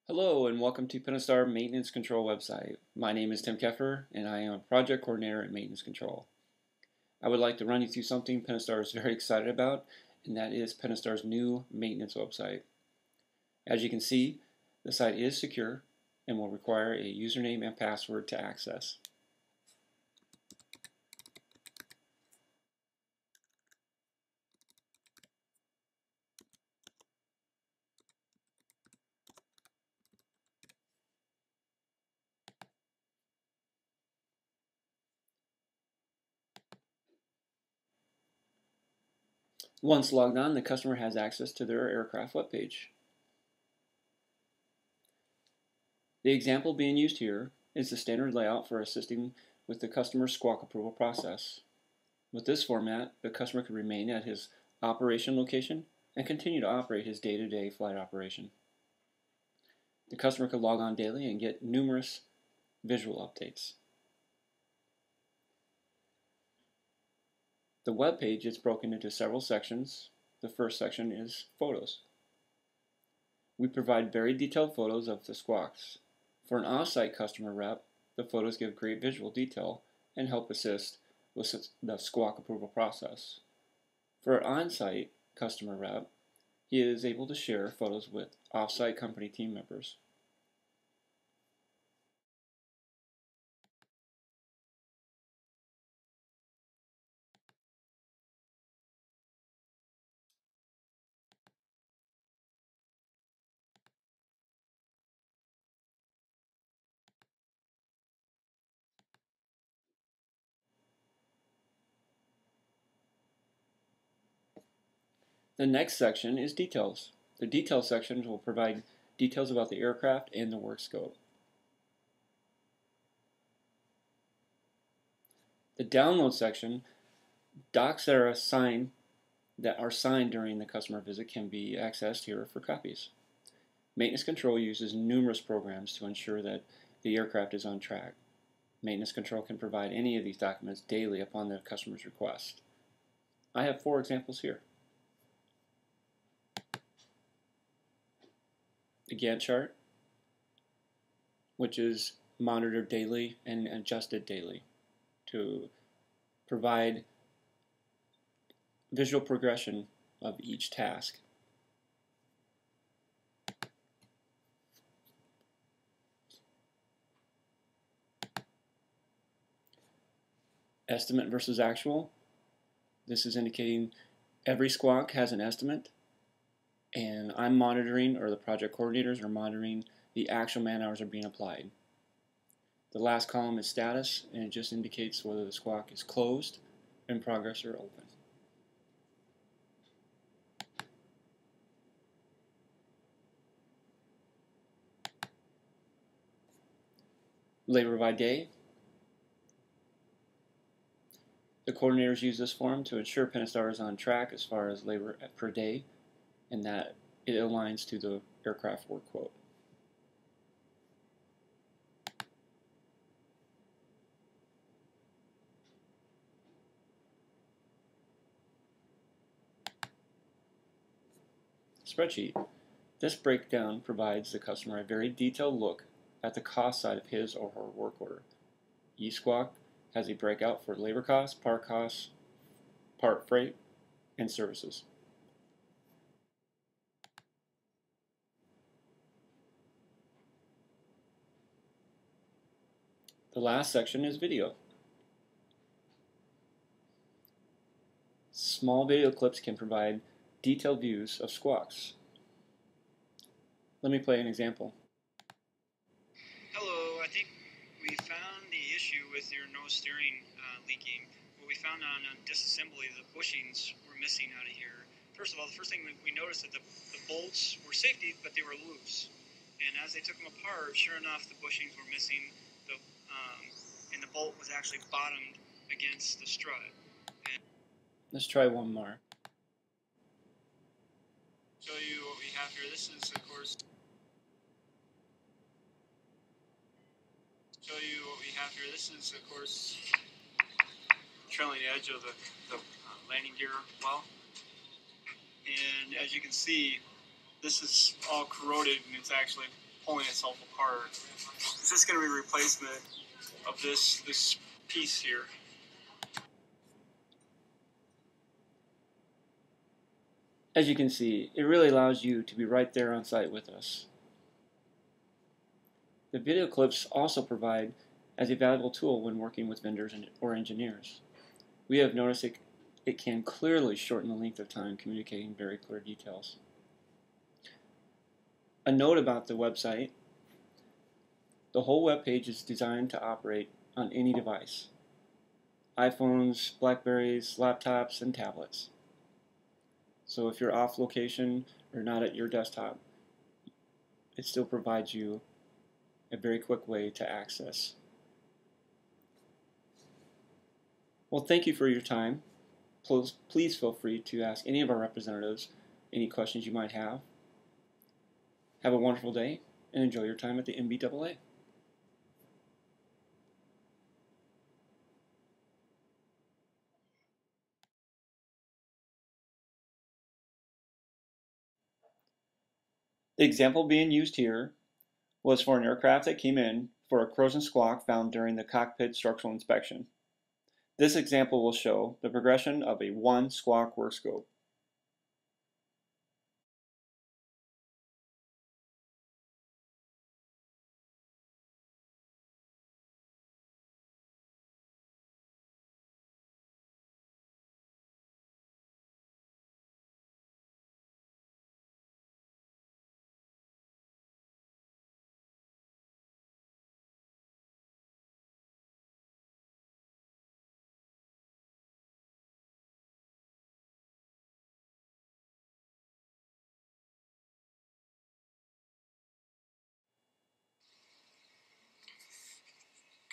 Hello and welcome to Pentastar Maintenance Control website. My name is Tim Keffer and I am a project coordinator at Maintenance Control. I would like to run you through something Pentastar is very excited about, and that is Pentastar's new maintenance website. As you can see, the site is secure and will require a username and password to access. Once logged on, the customer has access to their aircraft webpage. The example being used here is the standard layout for assisting with the customer's squawk approval process. With this format, the customer can remain at his operation location and continue to operate his day-to-day flight operation. The customer could log on daily and get numerous visual updates. The web page is broken into several sections. The first section is photos. We provide very detailed photos of the squawks. For an off-site customer rep, the photos give great visual detail and help assist with the squawk approval process. For an on-site customer rep, he is able to share photos with off-site company team members. The next section is details. The details section will provide details about the aircraft and the work scope. The download section, docs that are signed during the customer visit can be accessed here for copies. Maintenance Control uses numerous programs to ensure that the aircraft is on track. Maintenance Control can provide any of these documents daily upon the customer's request. I have 4 examples here. The Gantt chart, which is monitored daily and adjusted daily to provide visual progression of each task. Estimate versus actual. This is indicating every squawk has an estimate, and I'm monitoring, or the project coordinators are monitoring, the actual man hours are being applied. The last column is status, and it just indicates whether the squawk is closed, in progress, or open. Labor by day. The coordinators use this form to ensure Pentastar is on track as far as labor per day, and that it aligns to the aircraft work quote. Spreadsheet. This breakdown provides the customer a very detailed look at the cost side of his or her work order. Each squawk has a breakout for labor costs, part freight, and services. The last section is video. Small video clips can provide detailed views of squawks. Let me play an example. Hello, I think we found the issue with your nose steering leaking. What we found on disassembly, the bushings were missing out of here. First of all, the first thing we noticed that the bolts were safety, but they were loose. And as they took them apart, sure enough, the bushings were missing, and the bolt was actually bottomed against the strut. And let's try one more. Show you what we have here. This is, of course, trailing edge of the landing gear well. And as you can see, this is all corroded, and it's actually pulling itself apart. This is going to be a replacement of this piece here. As you can see, it really allows you to be right there on site with us. The video clips also provide as a valuable tool when working with vendors or engineers. We have noticed it can clearly shorten the length of time communicating very clear details. A note about the website: the whole web page is designed to operate on any device: iPhones, Blackberries, laptops, and tablets. So if you're off location or not at your desktop, it still provides you a very quick way to access. Well, thank you for your time. Please feel free to ask any of our representatives any questions you might have. Have a wonderful day and enjoy your time at the MBAA. The example being used here was for an aircraft that came in for a corrosion squawk found during the cockpit structural inspection. This example will show the progression of a one squawk work scope.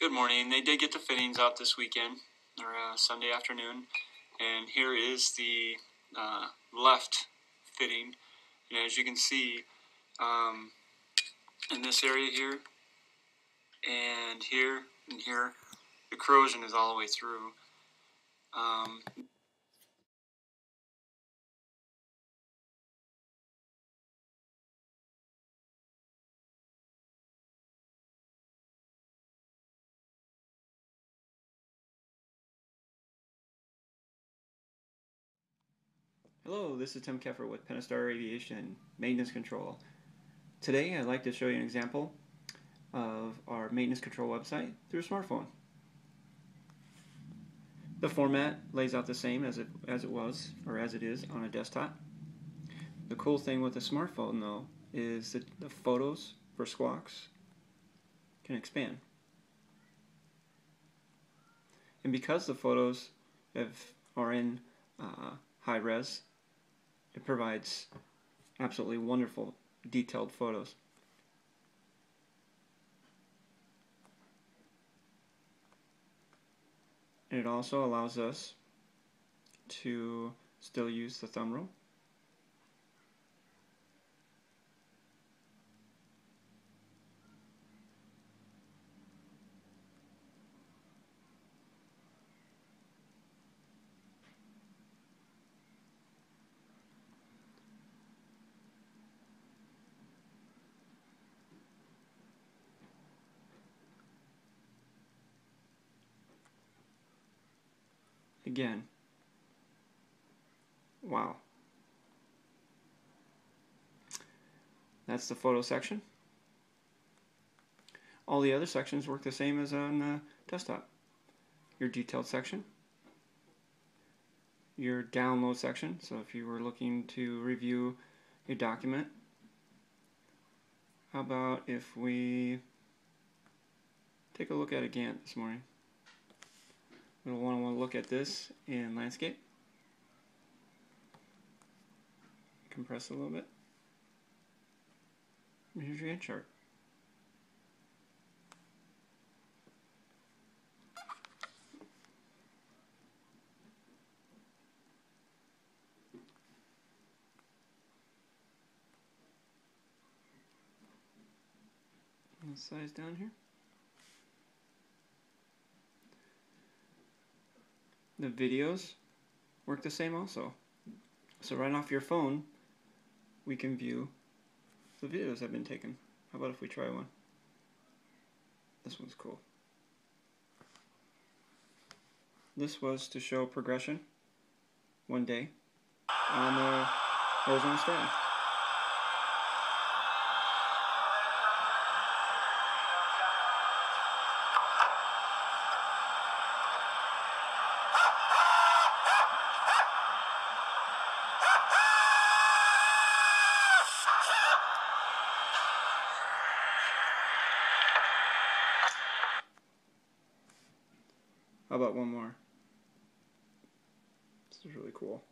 Good morning. They did get the fittings out this weekend, or Sunday afternoon, and here is the left fitting. And as you can see, in this area here, and here, and here, the corrosion is all the way through. Hello, this is Tim Keffer with Pentastar Aviation Maintenance Control. Today I'd like to show you an example of our maintenance control website through a smartphone. The format lays out the same as it is on a desktop. The cool thing with a smartphone though is that the photos for squawks can expand. And because the photos are in high res, it provides absolutely wonderful detailed photos. And it also allows us to still use the thumb rule. Again, wow. That's the photo section. All the other sections work the same as on the desktop. Your detailed section, your download section, so if you were looking to review a document, how about if we take a look at a Gantt this morning? We'll want to look at this in landscape. Compress a little bit. And here's your Gantt chart. And the size down here. The videos work the same also. So right off your phone, we can view the videos that have been taken How about if we try one? This one's cool. This was to show progression one day on the horizontal stand. How about one more? This is really cool.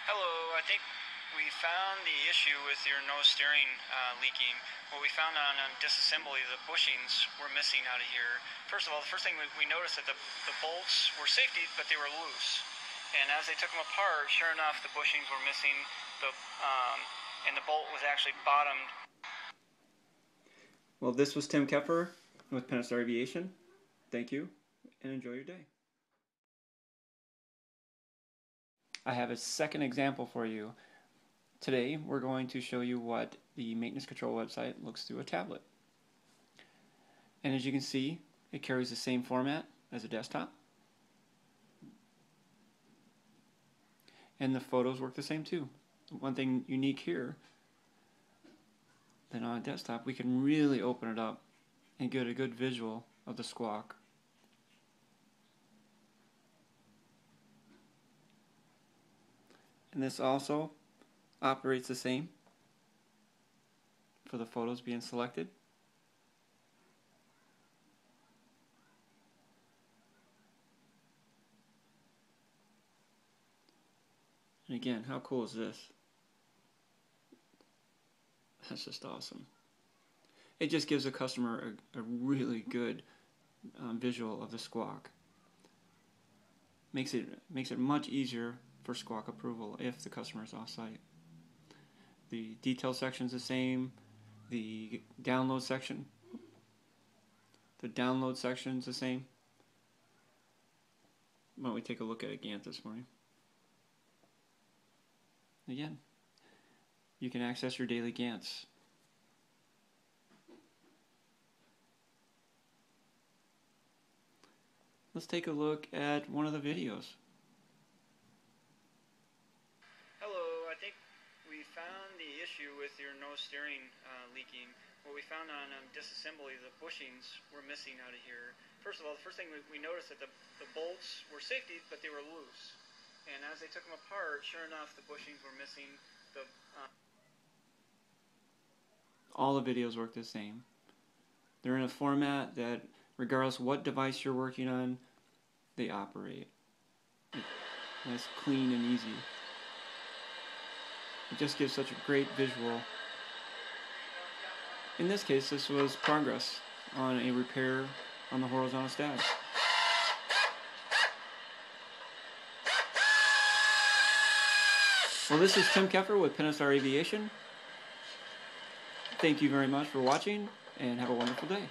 Hello, I think we found the issue with your nose steering leaking. What we found on disassembly, the bushings were missing out of here. First of all, the first thing we noticed that the bolts were safety, but they were loose. And as they took them apart, sure enough, the bushings were missing, and the bolt was actually bottomed. Well, this was Tim Keffer with Pentastar Aviation. Thank you, and enjoy your day. I have a second example for you. Today, we're going to show you what the maintenance control website looks through a tablet. And as you can see, it carries the same format as a desktop. And the photos work the same too. One thing unique here, then on a desktop, we can really open it up and get a good visual of the squawk. And this also operates the same for the photos being selected. And again, how cool is this? That's just awesome. It just gives a customer a really good visual of the squawk. Makes it much easier for squawk approval if the customer is off-site. The detail section is the same. The download section is the same. Why don't we take a look at a Gantt this morning? Again, you can access your daily Gantts. Let's take a look at one of the videos. Hello, I think we found the issue with your nose steering leaking. What we found on disassembly, the bushings were missing out of here. First of all, the first thing we noticed that the bolts were safety, but they were loose. And as they took them apart, sure enough, the bushings were missing. All the videos work the same. They're in a format that, regardless what device you're working on, they operate. It's clean and easy. It just gives such a great visual. In this case, this was progress on a repair on the horizontal stab. Well, this is Tim Keffer with Pentastar Aviation. Thank you very much for watching, and have a wonderful day.